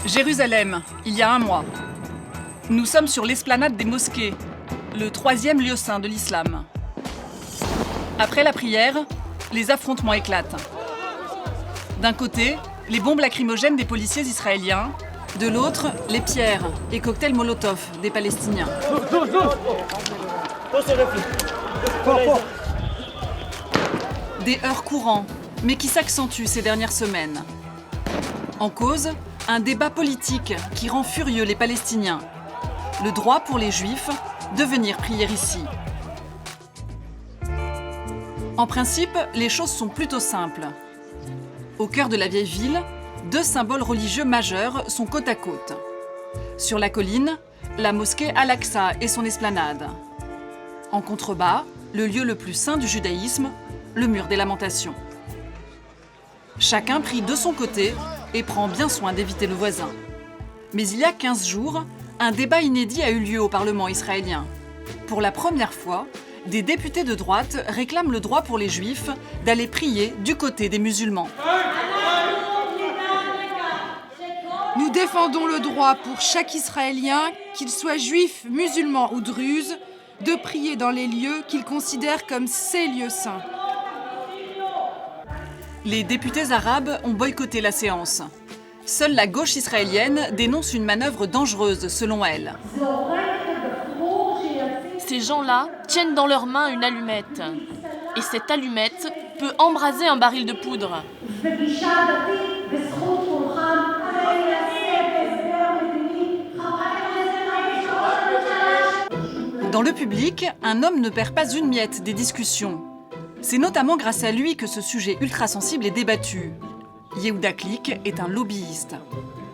Jérusalem, il y a un mois. Nous sommes sur l'esplanade des mosquées, le troisième lieu saint de l'islam. Après la prière, les affrontements éclatent. D'un côté, les bombes lacrymogènes des policiers israéliens, de l'autre, les pierres et cocktails Molotov des Palestiniens. Des heurts courants, mais qui s'accentuent ces dernières semaines. En cause, un débat politique qui rend furieux les Palestiniens. Le droit pour les Juifs de venir prier ici. En principe, les choses sont plutôt simples. Au cœur de la vieille ville, deux symboles religieux majeurs sont côte à côte. Sur la colline, la mosquée Al-Aqsa et son esplanade. En contrebas, le lieu le plus saint du judaïsme, le mur des lamentations. Chacun prie de son côté et prend bien soin d'éviter le voisin. Mais il y a 15 jours, un débat inédit a eu lieu au Parlement israélien. Pour la première fois, des députés de droite réclament le droit pour les Juifs d'aller prier du côté des musulmans. Nous défendons le droit pour chaque Israélien, qu'il soit juif, musulman ou druze, de prier dans les lieux qu'il considère comme ses lieux saints. Les députés arabes ont boycotté la séance. Seule la gauche israélienne dénonce une manœuvre dangereuse, selon elle. Ces gens-là tiennent dans leurs mains une allumette. Et cette allumette peut embraser un baril de poudre. Dans le public, un homme ne perd pas une miette des discussions. C'est notamment grâce à lui que ce sujet ultra-sensible est débattu. Yehuda Glick est un lobbyiste.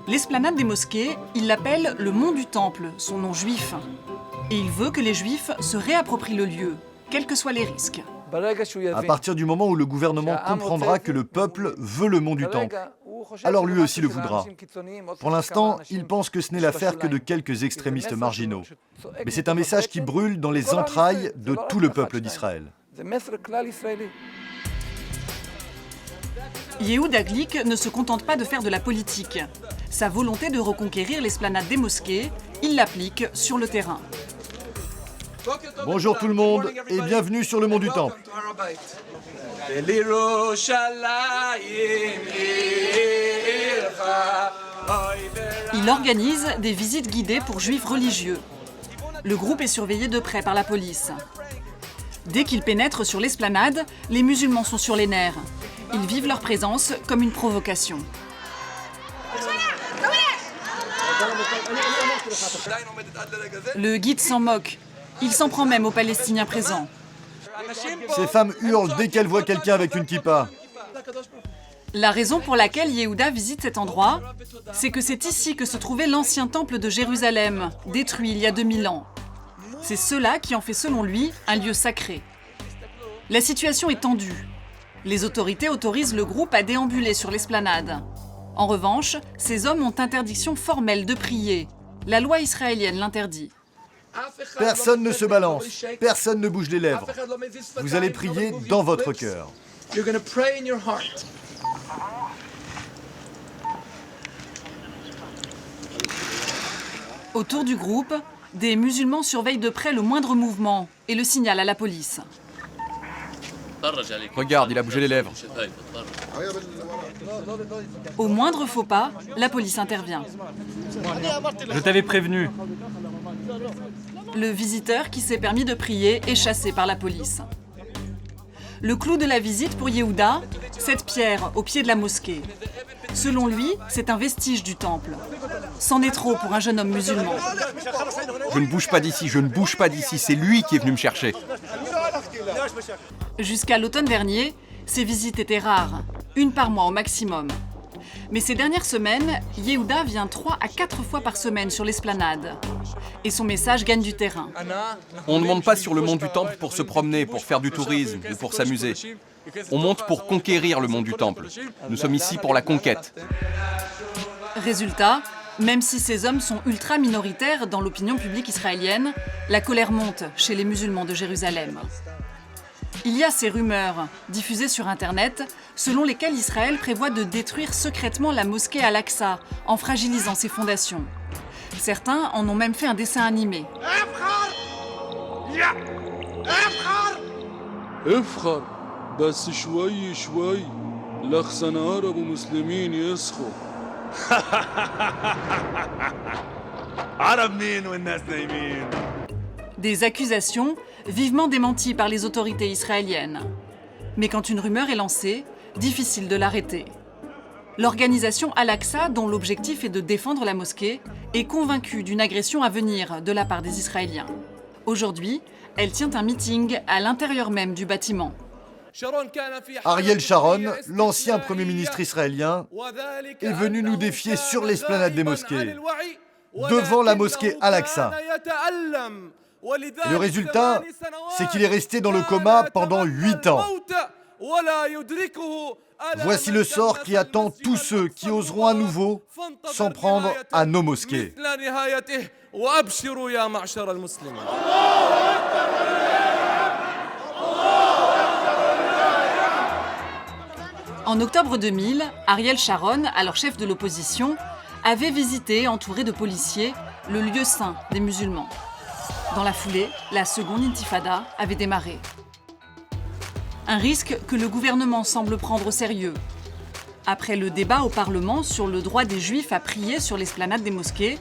L'esplanade des mosquées, il l'appelle le mont du Temple, son nom juif. Et il veut que les Juifs se réapproprient le lieu, quels que soient les risques. À partir du moment où le gouvernement comprendra que le peuple veut le mont du Temple, alors lui aussi le voudra. Pour l'instant, il pense que ce n'est l'affaire que de quelques extrémistes marginaux. Mais c'est un message qui brûle dans les entrailles de tout le peuple d'Israël. Yehuda Glick ne se contente pas de faire de la politique. Sa volonté de reconquérir l'esplanade des mosquées, il l'applique sur le terrain. Bonjour tout le monde et bienvenue sur le mont du Temple. Il organise des visites guidées pour juifs religieux. Le groupe est surveillé de près par la police. Dès qu'ils pénètrent sur l'esplanade, les musulmans sont sur les nerfs. Ils vivent leur présence comme une provocation. Le guide s'en moque. Il s'en prend même aux Palestiniens présents. Ces femmes hurlent dès qu'elles voient quelqu'un avec une kippa. La raison pour laquelle Yehuda visite cet endroit, c'est que c'est ici que se trouvait l'ancien temple de Jérusalem, détruit il y a 2000 ans. C'est cela qui en fait, selon lui, un lieu sacré. La situation est tendue. Les autorités autorisent le groupe à déambuler sur l'esplanade. En revanche, ces hommes ont interdiction formelle de prier. La loi israélienne l'interdit. Personne ne se balance, personne ne bouge les lèvres. Vous allez prier dans votre cœur. Autour du groupe, des musulmans surveillent de près le moindre mouvement et le signalent à la police. Regarde, il a bougé les lèvres. Au moindre faux pas, la police intervient. Je t'avais prévenu. Le visiteur qui s'est permis de prier est chassé par la police. Le clou de la visite pour Yehuda, cette pierre au pied de la mosquée. Selon lui, c'est un vestige du temple. C'en est trop pour un jeune homme musulman. Je ne bouge pas d'ici, je ne bouge pas d'ici. C'est lui qui est venu me chercher. Jusqu'à l'automne dernier, ces visites étaient rares, une par mois au maximum. Mais ces dernières semaines, Yehuda vient 3 à 4 fois par semaine sur l'esplanade. Et son message gagne du terrain. On ne monte pas sur le mont du Temple pour se promener, pour faire du tourisme ou pour s'amuser. On monte pour conquérir le mont du Temple. Nous sommes ici pour la conquête. Résultat, même si ces hommes sont ultra minoritaires dans l'opinion publique israélienne, la colère monte chez les musulmans de Jérusalem. Il y a ces rumeurs, diffusées sur Internet, selon lesquelles Israël prévoit de détruire secrètement la mosquée Al-Aqsa en fragilisant ses fondations. Certains en ont même fait un dessin animé. افخر بس شوي شوي لخسن عرب ومسلمين يسخوا عرب مين والناس نايمين. Des accusations vivement démenties par les autorités israéliennes. Mais quand une rumeur est lancée, difficile de l'arrêter. L'organisation Al-Aqsa, dont l'objectif est de défendre la mosquée, est convaincue d'une agression à venir de la part des Israéliens. Aujourd'hui, elle tient un meeting à l'intérieur même du bâtiment. Ariel Sharon, l'ancien Premier ministre israélien, est venu nous défier sur l'esplanade des mosquées, devant la mosquée Al-Aqsa. Et le résultat, c'est qu'il est resté dans le coma pendant 8 ans. Voici le sort qui attend tous ceux qui oseront à nouveau s'en prendre à nos mosquées. En octobre 2000, Ariel Sharon, alors chef de l'opposition, avait visité, entouré de policiers, le lieu saint des musulmans. Dans la foulée, la seconde intifada avait démarré. Un risque que le gouvernement semble prendre au sérieux. Après le débat au Parlement sur le droit des Juifs à prier sur l'esplanade des mosquées,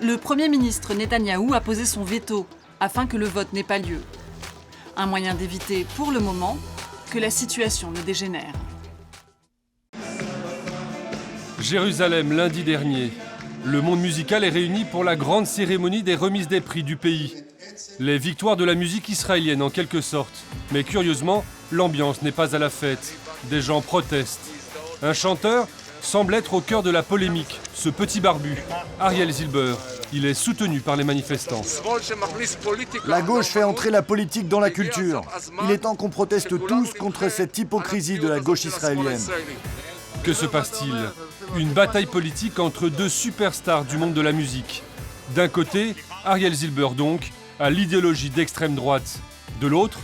le Premier ministre Netanyahou a posé son veto afin que le vote n'ait pas lieu. Un moyen d'éviter, pour le moment, que la situation ne dégénère. Jérusalem, lundi dernier. Le monde musical est réuni pour la grande cérémonie des remises des prix du pays. Les victoires de la musique israélienne en quelque sorte. Mais curieusement, l'ambiance n'est pas à la fête. Des gens protestent. Un chanteur semble être au cœur de la polémique, ce petit barbu, Ariel Zilber. Il est soutenu par les manifestants. La gauche fait entrer la politique dans la culture. Il est temps qu'on proteste tous contre cette hypocrisie de la gauche israélienne. Que se passe-t-il? Une bataille politique entre deux superstars du monde de la musique. D'un côté, Ariel Zilber donc, à l'idéologie d'extrême droite. De l'autre,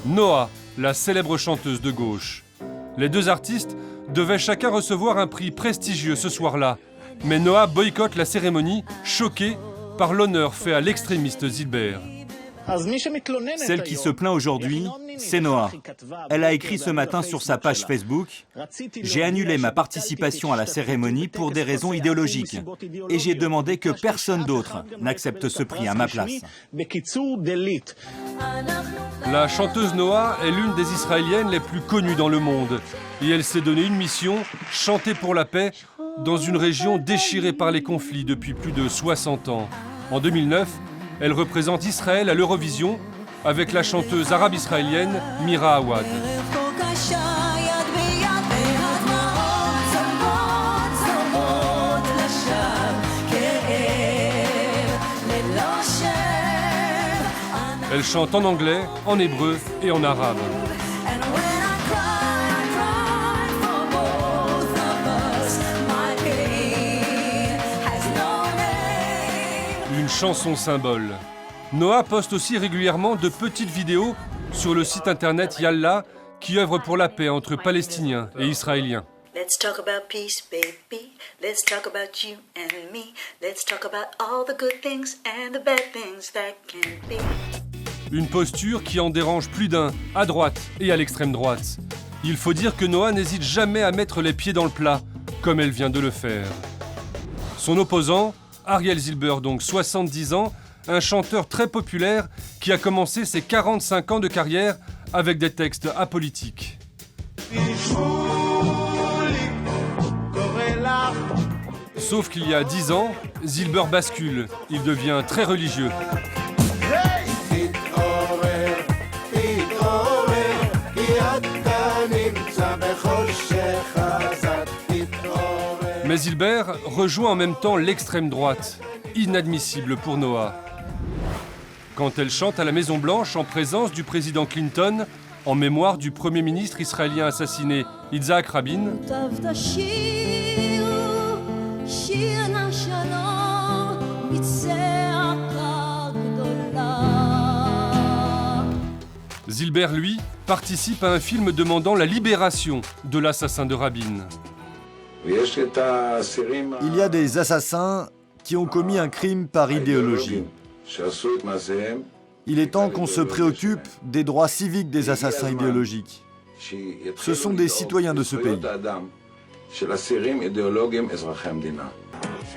Noa, la célèbre chanteuse de gauche. Les deux artistes devaient chacun recevoir un prix prestigieux ce soir-là. Mais Noa boycotte la cérémonie, choquée par l'honneur fait à l'extrémiste Zilber. Celle qui se plaint aujourd'hui, c'est Noa. Elle a écrit ce matin sur sa page Facebook « J'ai annulé ma participation à la cérémonie pour des raisons idéologiques et j'ai demandé que personne d'autre n'accepte ce prix à ma place. » La chanteuse Noa est l'une des Israéliennes les plus connues dans le monde. Et elle s'est donné une mission, chanter pour la paix, dans une région déchirée par les conflits depuis plus de 60 ans. En 2009, elle représente Israël à l'Eurovision avec la chanteuse arabe-israélienne Mira Awad. Elle chante en anglais, en hébreu et en arabe. Une chanson symbole. Noa poste aussi régulièrement de petites vidéos sur le site internet Yalla qui œuvre pour la paix entre Palestiniens et Israéliens. Let's talk about peace, baby. Let's talk about you and me. Let's talk about all the good things and the bad things that can be. Une posture qui en dérange plus d'un, à droite et à l'extrême droite. Il faut dire que Noa n'hésite jamais à mettre les pieds dans le plat, comme elle vient de le faire. Son opposant, Ariel Zilber, donc 70 ans, un chanteur très populaire qui a commencé ses 45 ans de carrière avec des textes apolitiques. Sauf qu'il y a 10 ans, Zilber bascule. Il devient très religieux. Mais Zilber rejoint en même temps l'extrême droite, inadmissible pour Noa. Quand elle chante à la Maison-Blanche en présence du président Clinton, en mémoire du premier ministre israélien assassiné Yitzhak Rabin, Zilber, lui, participe à un film demandant la libération de l'assassin de Rabin. Il y a des assassins qui ont commis un crime par idéologie. Il est temps qu'on se préoccupe des droits civiques des assassins idéologiques. Ce sont des citoyens de ce pays.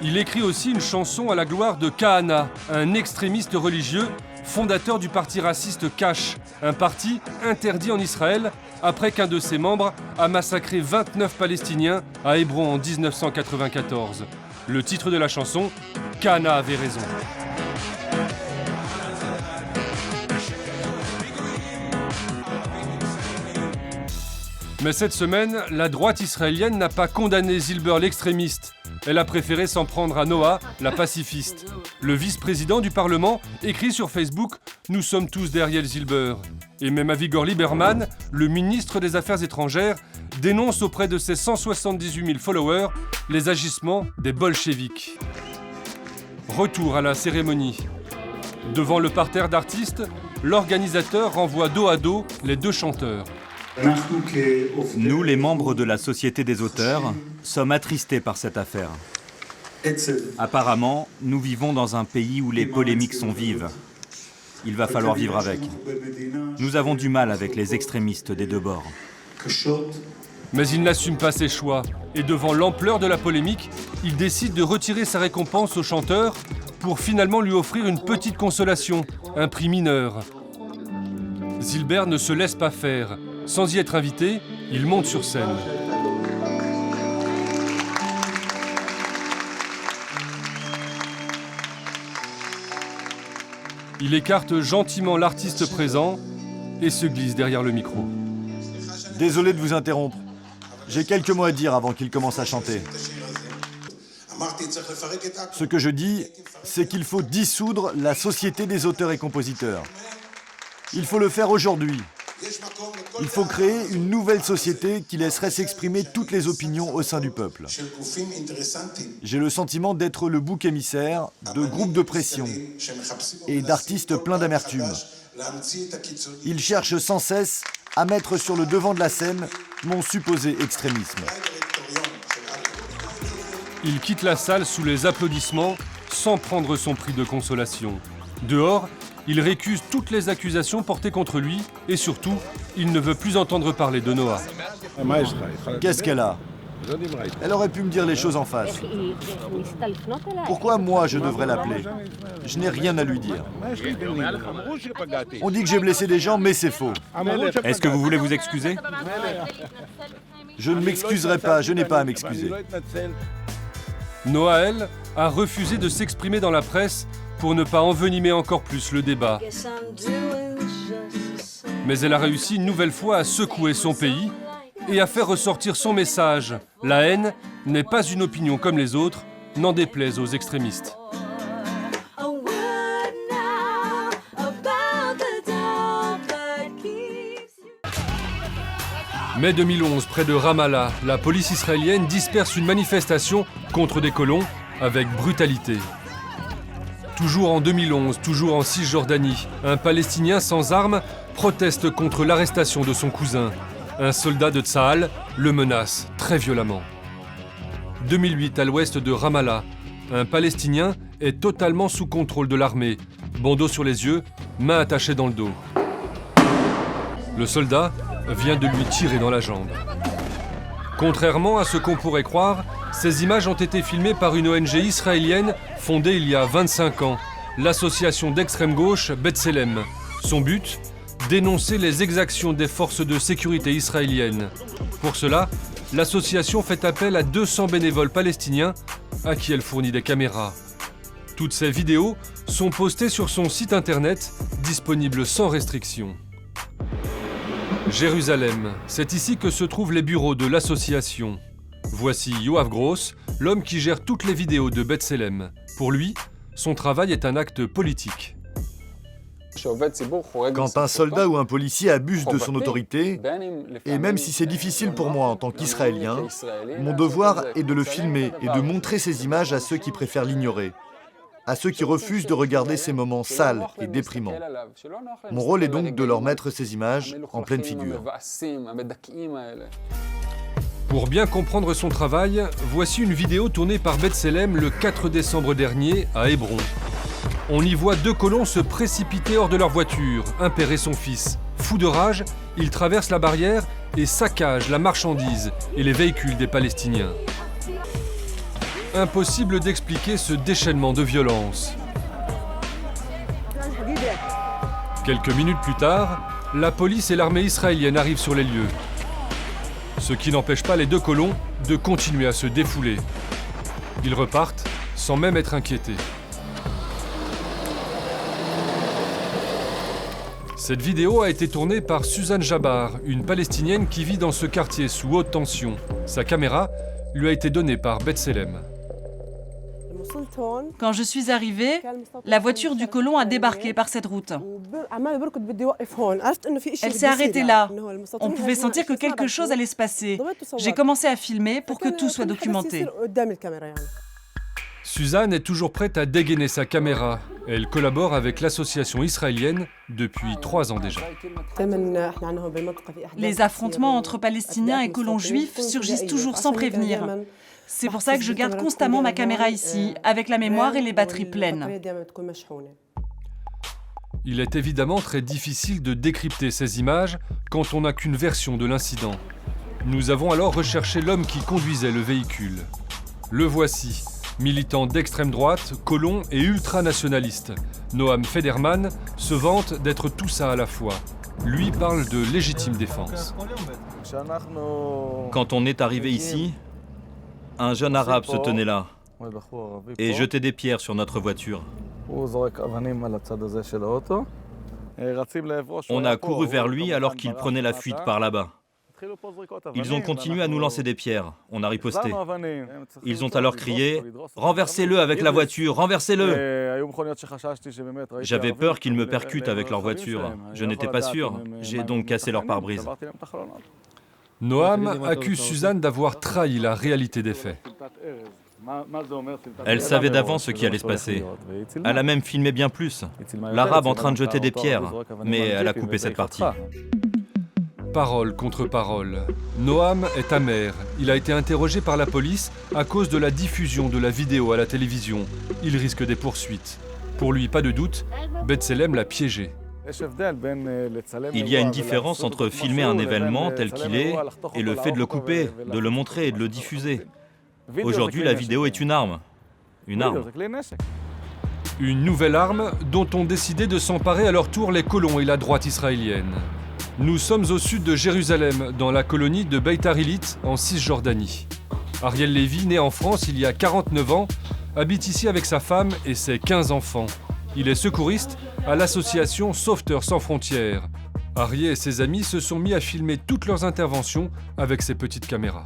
Il écrit aussi une chanson à la gloire de Kahana, un extrémiste religieux, fondateur du parti raciste Kash, un parti interdit en Israël après qu'un de ses membres a massacré 29 Palestiniens à Hébron en 1994. Le titre de la chanson, Kahana avait raison. Mais cette semaine, la droite israélienne n'a pas condamné Zilber l'extrémiste. Elle a préféré s'en prendre à Noah, la pacifiste. Le vice-président du Parlement écrit sur Facebook « Nous sommes tous derrière Zilber ». Et même Avigdor Lieberman, le ministre des Affaires étrangères, dénonce auprès de ses 178 000 followers les agissements des bolcheviks. Retour à la cérémonie. Devant le parterre d'artistes, l'organisateur renvoie dos à dos les deux chanteurs. Nous, les membres de la Société des auteurs, sommes attristés par cette affaire. Apparemment, nous vivons dans un pays où les polémiques sont vives. Il va falloir vivre avec. Nous avons du mal avec les extrémistes des deux bords. Mais il n'assume pas ses choix. Et devant l'ampleur de la polémique, il décide de retirer sa récompense au chanteur pour finalement lui offrir une petite consolation, un prix mineur. Zilber ne se laisse pas faire. Sans y être invité, il monte sur scène. Il écarte gentiment l'artiste présent et se glisse derrière le micro. Désolé de vous interrompre. J'ai quelques mots à dire avant qu'il commence à chanter. Ce que je dis, c'est qu'il faut dissoudre la Société des auteurs et compositeurs. Il faut le faire aujourd'hui. Il faut créer une nouvelle société qui laisserait s'exprimer toutes les opinions au sein du peuple. J'ai le sentiment d'être le bouc émissaire de groupes de pression et d'artistes pleins d'amertume. Ils cherchent sans cesse à mettre sur le devant de la scène mon supposé extrémisme. Il quitte la salle sous les applaudissements sans prendre son prix de consolation. Dehors, il récuse toutes les accusations portées contre lui et surtout, il ne veut plus entendre parler de Noah. Qu'est-ce qu'elle a? Elle aurait pu me dire les choses en face. Pourquoi moi je devrais l'appeler? Je n'ai rien à lui dire. On dit que j'ai blessé des gens, mais c'est faux. Est-ce que vous voulez vous excuser? Je ne m'excuserai pas, je n'ai pas à m'excuser. Noah, elle, a refusé de s'exprimer dans la presse pour ne pas envenimer encore plus le débat. Mais elle a réussi une nouvelle fois à secouer son pays et à faire ressortir son message. La haine n'est pas une opinion comme les autres, n'en déplaise aux extrémistes. Mai 2011, près de Ramallah, la police israélienne disperse une manifestation contre des colons avec brutalité. Toujours en 2011, toujours en Cisjordanie, un Palestinien sans armes proteste contre l'arrestation de son cousin. Un soldat de Tsahal le menace très violemment. 2008, à l'ouest de Ramallah, un Palestinien est totalement sous contrôle de l'armée, bandeau sur les yeux, main attachée dans le dos. Le soldat vient de lui tirer dans la jambe. Contrairement à ce qu'on pourrait croire, ces images ont été filmées par une ONG israélienne fondée il y a 25 ans, l'association d'extrême gauche B'Tselem. Son but ? Dénoncer les exactions des forces de sécurité israéliennes. Pour cela, l'association fait appel à 200 bénévoles palestiniens à qui elle fournit des caméras. Toutes ces vidéos sont postées sur son site internet, disponible sans restriction. Jérusalem, c'est ici que se trouvent les bureaux de l'association. Voici Yoav Gross, l'homme qui gère toutes les vidéos de B'Tselem. Pour lui, son travail est un acte politique. Quand un soldat ou un policier abuse de son autorité, et même si c'est difficile pour moi en tant qu'Israélien, mon devoir est de le filmer et de montrer ces images à ceux qui préfèrent l'ignorer. à ceux qui refusent de regarder ces moments sales et déprimants. Mon rôle est donc de leur mettre ces images en pleine figure. Pour bien comprendre son travail, voici une vidéo tournée par B'Tselem le 4 décembre dernier à Hébron. On y voit 2 colons se précipiter hors de leur voiture, un père et son fils. Fous de rage, ils traversent la barrière et saccagent la marchandise et les véhicules des Palestiniens. Impossible d'expliquer ce déchaînement de violence. Quelques minutes plus tard, la police et l'armée israélienne arrivent sur les lieux. Ce qui n'empêche pas les 2 colons de continuer à se défouler. Ils repartent sans même être inquiétés. Cette vidéo a été tournée par Suzanne Jabbar, une Palestinienne qui vit dans ce quartier sous haute tension. Sa caméra lui a été donnée par B'Tselem. Quand je suis arrivée, la voiture du colon a débarqué par cette route. Elle s'est arrêtée là. On pouvait sentir que quelque chose allait se passer. J'ai commencé à filmer pour que tout soit documenté. Suzanne est toujours prête à dégainer sa caméra. Elle collabore avec l'association israélienne depuis 3 ans déjà. Les affrontements entre Palestiniens et colons juifs surgissent toujours sans prévenir. C'est pour ça que je garde constamment ma caméra ici, avec la mémoire et les batteries pleines. Il est évidemment très difficile de décrypter ces images quand on n'a qu'une version de l'incident. Nous avons alors recherché l'homme qui conduisait le véhicule. Le voici, militant d'extrême droite, colon et ultranationaliste. Noam Federman se vante d'être tout ça à la fois. Lui parle de légitime défense. Quand on est arrivé ici, un jeune arabe se tenait là et jetait des pierres sur notre voiture. On a couru vers lui alors qu'il prenait la fuite par là-bas. Ils ont continué à nous lancer des pierres. On a riposté. Ils ont alors crié « Renversez-le avec la voiture, renversez-le !» J'avais peur qu'ils me percutent avec leur voiture. Je n'étais pas sûr. J'ai donc cassé leur pare-brise. Noam accuse Suzanne d'avoir trahi la réalité des faits. Elle savait d'avance ce qui allait se passer. Elle a même filmé bien plus. L'arabe en train de jeter des pierres, mais elle a coupé cette partie. Parole contre parole. Noam est amer. Il a été interrogé par la police à cause de la diffusion de la vidéo à la télévision. Il risque des poursuites. Pour lui, pas de doute, B'Tselem l'a piégé. Il y a une différence entre filmer un événement tel qu'il est et le fait de le couper, de le montrer et de le diffuser. Aujourd'hui, la vidéo est une arme. Une arme. Une nouvelle arme dont ont décidé de s'emparer à leur tour les colons et la droite israélienne. Nous sommes au sud de Jérusalem, dans la colonie de Beit Arilit, en Cisjordanie. Ariel Lévy, né en France il y a 49 ans, habite ici avec sa femme et ses 15 enfants. Il est secouriste à l'association Sauveteurs sans frontières. Ariel et ses amis se sont mis à filmer toutes leurs interventions avec ses petites caméras.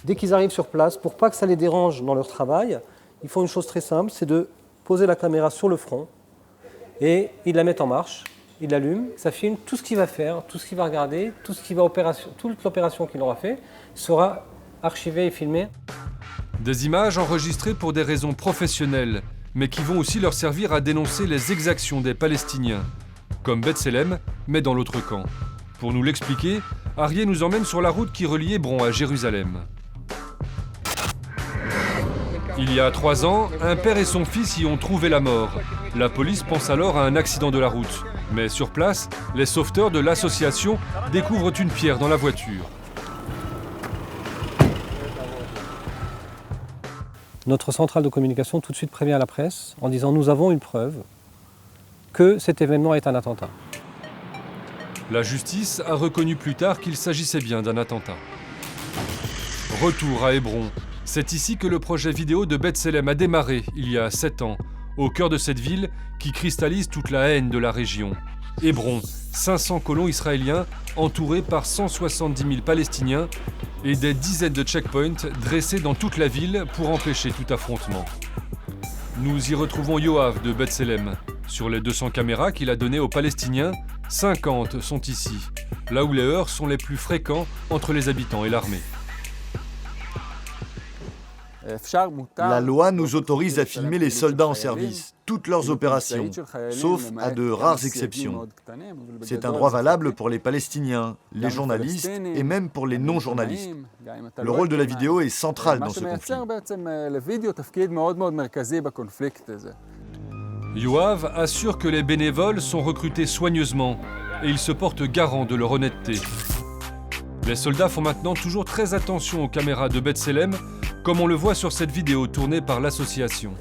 Dès qu'ils arrivent sur place, pour pas que ça les dérange dans leur travail, ils font une chose très simple, c'est de poser la caméra sur le front et ils la mettent en marche, ils l'allument, ça filme tout ce qu'il va faire, tout ce qu'il va regarder, toute l'opération qu'il aura fait sera archivée et filmée. Des images enregistrées pour des raisons professionnelles, mais qui vont aussi leur servir à dénoncer les exactions des Palestiniens, comme B'Tselem, mais dans l'autre camp. Pour nous l'expliquer, Ariel nous emmène sur la route qui relie Hébron à Jérusalem. Il y a 3 ans, un père et son fils y ont trouvé la mort. La police pense alors à un accident de la route. Mais sur place, les sauveteurs de l'association découvrent une pierre dans la voiture. Notre centrale de communication tout de suite prévient la presse en disant « Nous avons une preuve que cet événement est un attentat ». La justice a reconnu plus tard qu'il s'agissait bien d'un attentat. Retour à Hébron. C'est ici que le projet vidéo de B'Tselem a démarré, il y a 7 ans, au cœur de cette ville qui cristallise toute la haine de la région. Hébron, 500 colons israéliens entourés par 170 000 Palestiniens et des dizaines de checkpoints dressés dans toute la ville pour empêcher tout affrontement. Nous y retrouvons Yoav de B'Tselem. Sur les 200 caméras qu'il a données aux Palestiniens, 50 sont ici, là où les heurts sont les plus fréquents entre les habitants et l'armée. La loi nous autorise à filmer les soldats en service, toutes leurs opérations, sauf à de rares exceptions. C'est un droit valable pour les Palestiniens, les journalistes et même pour les non-journalistes. Le rôle de la vidéo est central dans ce conflit. Yoav assure que les bénévoles sont recrutés soigneusement et il se porte garant de leur honnêteté. Les soldats font maintenant toujours très attention aux caméras de B'Tselem, comme on le voit sur cette vidéo tournée par l'association.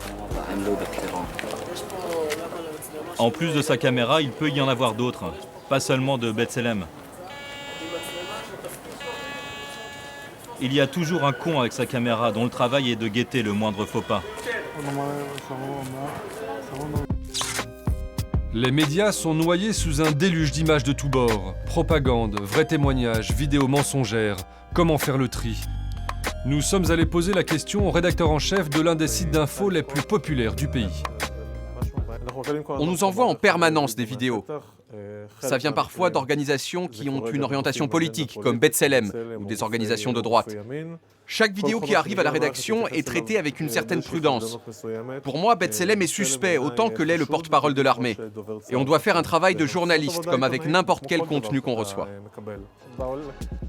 En plus de sa caméra, il peut y en avoir d'autres, pas seulement de B'Tselem. Il y a toujours un con avec sa caméra dont le travail est de guetter le moindre faux pas. Les médias sont noyés sous un déluge d'images de tous bords. Propagande, vrais témoignages, vidéos mensongères. Comment faire le tri? Nous sommes allés poser la question au rédacteur en chef de l'un des sites d'infos les plus populaires du pays. On nous envoie en permanence des vidéos. Ça vient parfois d'organisations qui ont une orientation politique, comme B'Tselem, ou des organisations de droite. Chaque vidéo qui arrive à la rédaction est traitée avec une certaine prudence. Pour moi, B'Tselem est suspect autant que l'est le porte-parole de l'armée. Et on doit faire un travail de journaliste, comme avec n'importe quel contenu qu'on reçoit.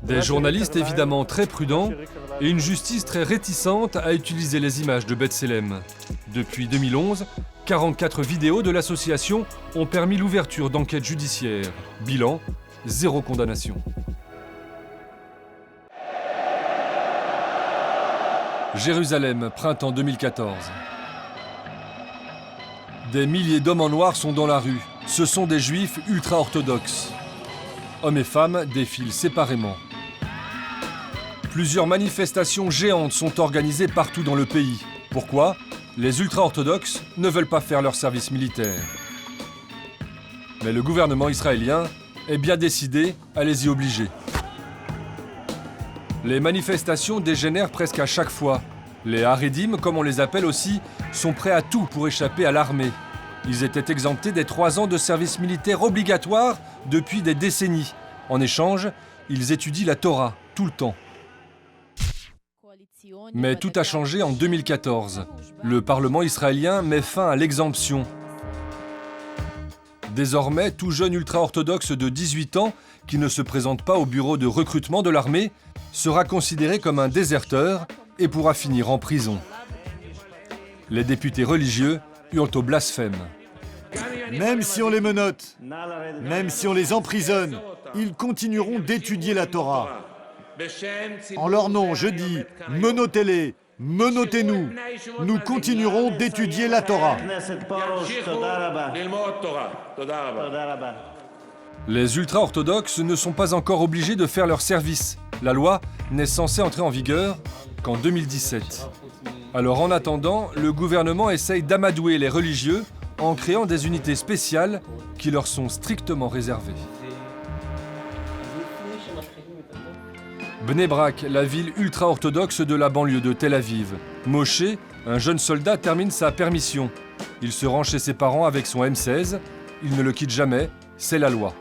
Des journalistes évidemment très prudents et une justice très réticente à utiliser les images de B'Tselem. Depuis 2011, 44 vidéos de l'association ont permis l'ouverture d'enquêtes judiciaires. Bilan, 0 condamnation. Jérusalem, printemps 2014. Des milliers d'hommes en noir sont dans la rue. Ce sont des juifs ultra-orthodoxes. Hommes et femmes défilent séparément. Plusieurs manifestations géantes sont organisées partout dans le pays. Pourquoi ? Les ultra-orthodoxes ne veulent pas faire leur service militaire. Mais le gouvernement israélien est bien décidé à les y obliger. Les manifestations dégénèrent presque à chaque fois. Les Haredim, comme on les appelle aussi, sont prêts à tout pour échapper à l'armée. Ils étaient exemptés des 3 ans de service militaire obligatoire depuis des décennies. En échange, ils étudient la Torah tout le temps. Mais tout a changé en 2014. Le Parlement israélien met fin à l'exemption. Désormais, tout jeune ultra-orthodoxe de 18 ans qui ne se présente pas au bureau de recrutement de l'armée sera considéré comme un déserteur et pourra finir en prison. Les députés religieux hurlent au blasphème. Même si on les menotte, même si on les emprisonne, ils continueront d'étudier la Torah. En leur nom, je dis, menottez-les, menottez-nous. Nous continuerons d'étudier la Torah. Les ultra-orthodoxes ne sont pas encore obligés de faire leur service. La loi n'est censée entrer en vigueur qu'en 2017. Alors en attendant, le gouvernement essaye d'amadouer les religieux en créant des unités spéciales qui leur sont strictement réservées. Bnei Brak, la ville ultra-orthodoxe de la banlieue de Tel Aviv. Moshe, un jeune soldat, termine sa permission. Il se rend chez ses parents avec son M16. Il ne le quitte jamais, c'est la loi.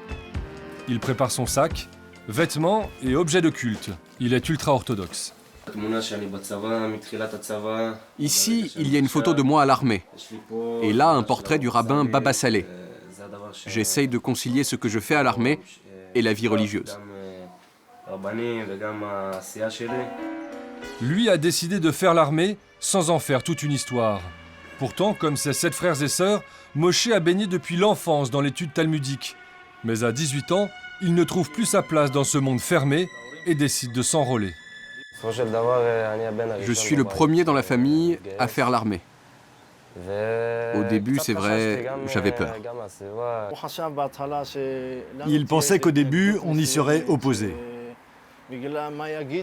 Il prépare son sac, vêtements et objets de culte. Il est ultra-orthodoxe. Ici, il y a une photo de moi à l'armée. Et là, un portrait du rabbin Baba Saleh. J'essaye de concilier ce que je fais à l'armée et la vie religieuse. Lui a décidé de faire l'armée sans en faire toute une histoire. Pourtant, comme ses 7 frères et sœurs, Moshe a baigné depuis l'enfance dans l'étude talmudique. Mais à 18 ans, il ne trouve plus sa place dans ce monde fermé et décide de s'enrôler. Je suis le premier dans la famille à faire l'armée. Au début, c'est vrai, j'avais peur. Il pensait qu'au début, on y serait opposé.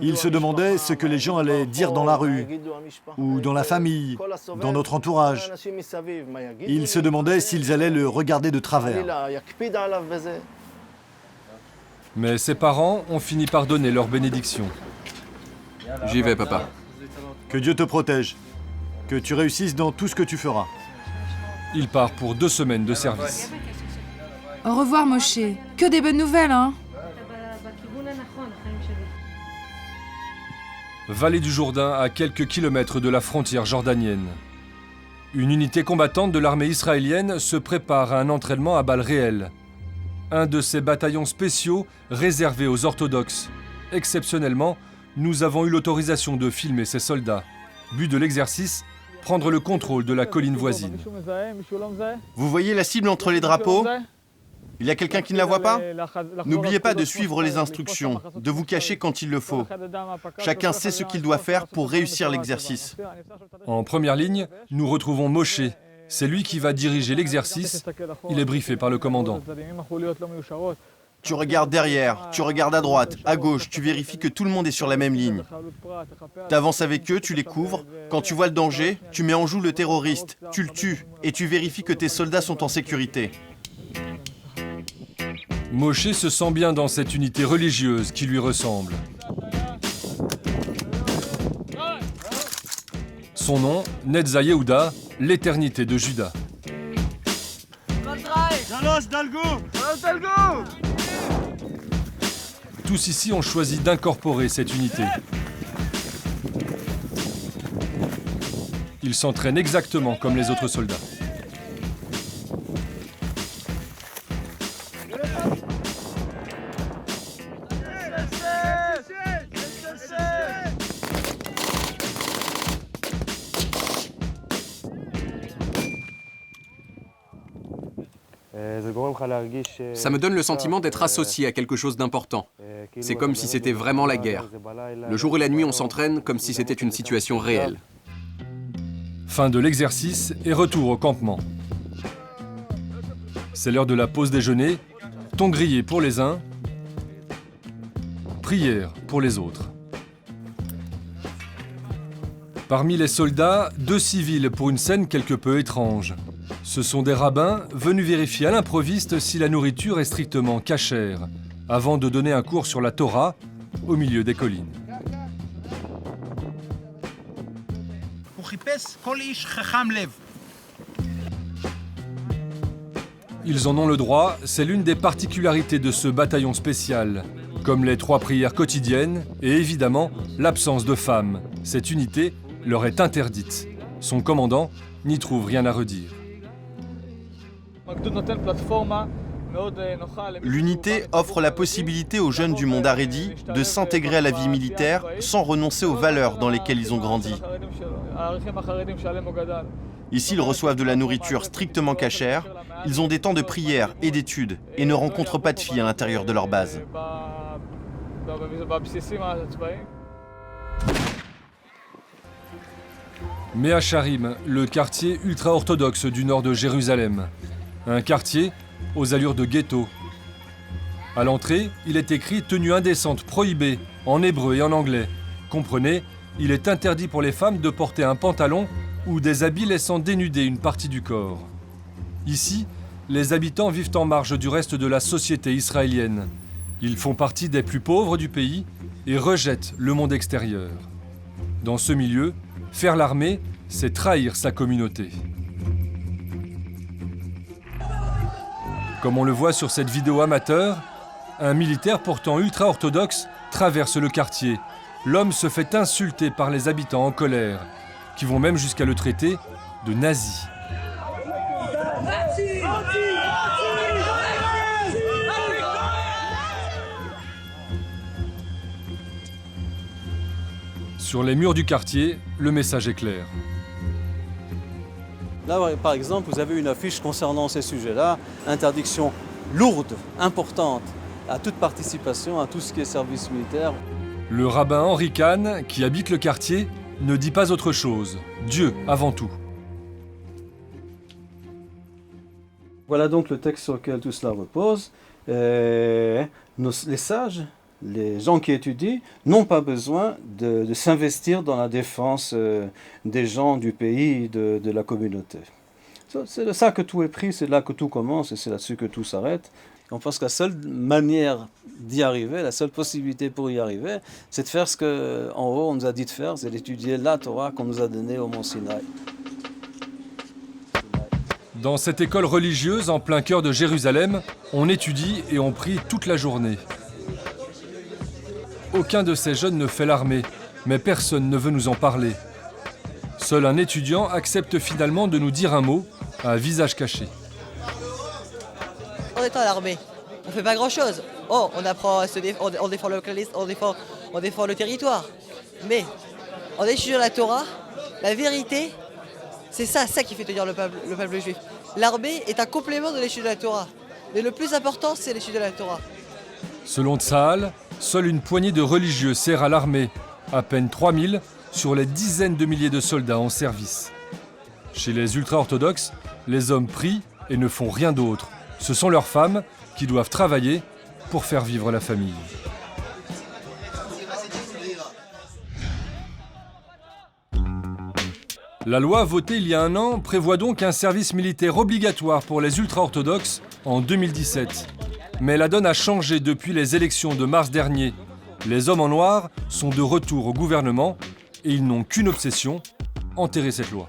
Il se demandait ce que les gens allaient dire dans la rue, ou dans la famille, dans notre entourage. Il se demandait s'ils allaient le regarder de travers. Mais ses parents ont fini par donner leur bénédiction. J'y vais, papa. Que Dieu te protège. Que tu réussisses dans tout ce que tu feras. Il part pour 2 semaines de service. Au revoir, Moshe. Que des bonnes nouvelles, hein? vallée du Jourdain à quelques kilomètres de la frontière jordanienne. Une unité combattante de l'armée israélienne se prépare à un entraînement à balles réelles. Un de ces bataillons spéciaux réservés aux orthodoxes. Exceptionnellement, nous avons eu l'autorisation de filmer ces soldats. But de l'exercice, prendre le contrôle de la colline voisine. Vous voyez la cible entre les drapeaux? Il y a quelqu'un qui ne la voit pas? N'oubliez pas de suivre les instructions, de vous cacher quand il le faut. Chacun sait ce qu'il doit faire pour réussir l'exercice. En première ligne, nous retrouvons Moshe. C'est lui qui va diriger l'exercice. Il est briefé par le commandant. Tu regardes derrière, tu regardes à droite, à gauche, tu vérifies que tout le monde est sur la même ligne. Tu avances avec eux, tu les couvres. Quand tu vois le danger, tu mets en joue le terroriste, tu le tues et tu vérifies que tes soldats sont en sécurité. Moshe se sent bien dans cette unité religieuse qui lui ressemble. Son nom, Netza Yehuda, l'éternité de Juda. Tous ici ont choisi d'incorporer cette unité. Ils s'entraînent exactement comme les autres soldats. Ça me donne le sentiment d'être associé à quelque chose d'important. C'est comme si c'était vraiment la guerre. Le jour et la nuit, on s'entraîne comme si c'était une situation réelle. Fin de l'exercice et retour au campement. C'est l'heure de la pause déjeuner. Thon grillé pour les uns, prière pour les autres. Parmi les soldats, 2 civils pour une scène quelque peu étrange. Ce sont des rabbins venus vérifier à l'improviste si la nourriture est strictement cachère, avant de donner un cours sur la Torah au milieu des collines. Ils en ont le droit, c'est l'une des particularités de ce bataillon spécial, comme les 3 prières quotidiennes et évidemment l'absence de femmes. Cette unité leur est interdite. Son commandant n'y trouve rien à redire. L'unité offre la possibilité aux jeunes du monde haredi de s'intégrer à la vie militaire sans renoncer aux valeurs dans lesquelles ils ont grandi. Ici, ils reçoivent de la nourriture strictement cachère, ils ont des temps de prière et d'études et ne rencontrent pas de filles à l'intérieur de leur base. Mea Sharim, le quartier ultra-orthodoxe du nord de Jérusalem. Un quartier aux allures de ghetto. À l'entrée, il est écrit « Tenue indécente prohibée » en hébreu et en anglais. Comprenez, il est interdit pour les femmes de porter un pantalon ou des habits laissant dénuder une partie du corps. Ici, les habitants vivent en marge du reste de la société israélienne. Ils font partie des plus pauvres du pays et rejettent le monde extérieur. Dans ce milieu, faire l'armée, c'est trahir sa communauté. Comme on le voit sur cette vidéo amateur, un militaire pourtant ultra-orthodoxe traverse le quartier. L'homme se fait insulter par les habitants en colère, qui vont même jusqu'à le traiter de nazi. Sur les murs du quartier, le message est clair. Là, par exemple, vous avez une affiche concernant ces sujets-là, interdiction lourde, importante, à toute participation, à tout ce qui est service militaire. Le rabbin Henri Kahn, qui habite le quartier, ne dit pas autre chose. Dieu avant tout. Voilà donc le texte sur lequel tout cela repose. Les sages, les gens qui étudient, n'ont pas besoin de s'investir dans la défense des gens, du pays, de la communauté. C'est de ça que tout est pris, c'est là que tout commence et c'est là-dessus que tout s'arrête. On pense que la seule manière d'y arriver, la seule possibilité pour y arriver, c'est de faire ce qu'en haut on nous a dit de faire, c'est d'étudier la Torah qu'on nous a donnée au Mont Sinaï. Dans cette école religieuse en plein cœur de Jérusalem, on étudie et on prie toute la journée. Aucun de ces jeunes ne fait l'armée. mais personne ne veut nous en parler. Seul un étudiant accepte finalement de nous dire un mot, à visage caché. En étant à l'armée, on fait pas grand-chose. Oh, on apprend à se on défend le localisme, on défend le territoire. Mais en étudiant la Torah, la vérité, c'est ça qui fait tenir le peuple juif. L'armée est un complément de l'étude de la Torah. Mais le plus important, c'est l'étude de la Torah. Selon Tsahal, seule une poignée de religieux sert à l'armée, à peine 3000 sur les dizaines de milliers de soldats en service. Chez les ultra-orthodoxes, les hommes prient et ne font rien d'autre. Ce sont leurs femmes qui doivent travailler pour faire vivre la famille. La loi votée il y a un an prévoit donc un service militaire obligatoire pour les ultra-orthodoxes en 2017. Mais la donne a changé depuis les élections de mars dernier. Les hommes en noir sont de retour au gouvernement et ils n'ont qu'une obsession, enterrer cette loi.